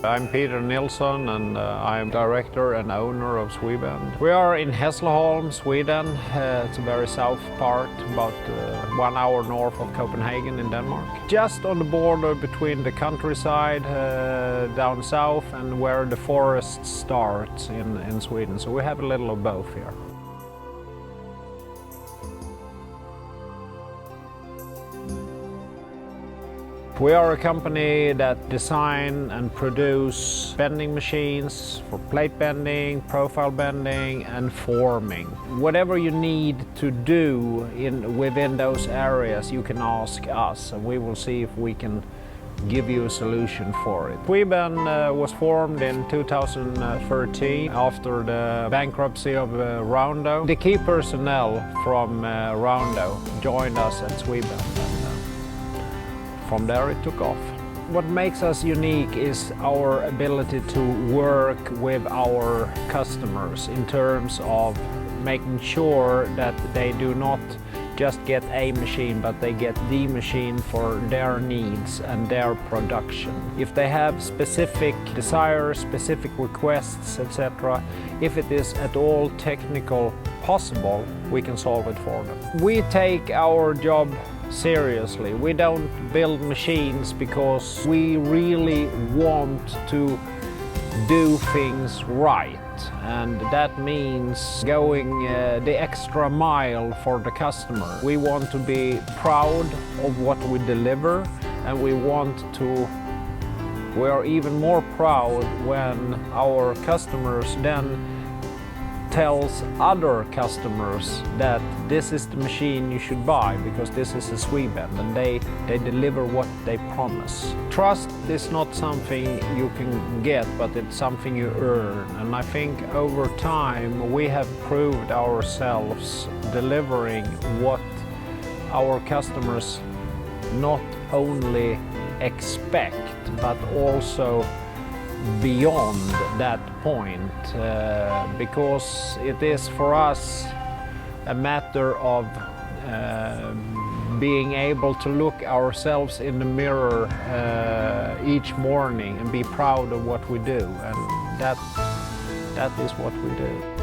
I'm Peter Nilsson and I'm director and owner of SweBend. We are in Hässleholm, Sweden. It's a very south part, about 1 hour north of Copenhagen in Denmark. Just on the border between the countryside down south and where the forest starts in Sweden. So we have a little of both here. We are a company that design and produce bending machines for plate bending, profile bending and forming. Whatever you need to do within those areas, you can ask us and we will see if we can give you a solution for it. SweBend was formed in 2013 after the bankruptcy of Roundo. The key personnel from Roundo joined us at SweBend. From there it took off. What makes us unique is our ability to work with our customers in terms of making sure that they do not just get a machine, but they get the machine for their needs and their production. If they have specific desires, specific requests, etc., if it is at all technical possible, we can solve it for them. We take our job seriously. We don't build machines because we really want to do things right, and that means going the extra mile for the customer. We want to be proud of what we deliver, and we are even more proud when our customers then tells other customers that this is the machine you should buy because this is a SweBend, and they deliver what they promise. Trust is not something you can get, but it's something you earn. And I think over time we have proved ourselves delivering what our customers not only expect, but also beyond that point, because it is for us a matter of being able to look ourselves in the mirror each morning and be proud of what we do, and that is what we do.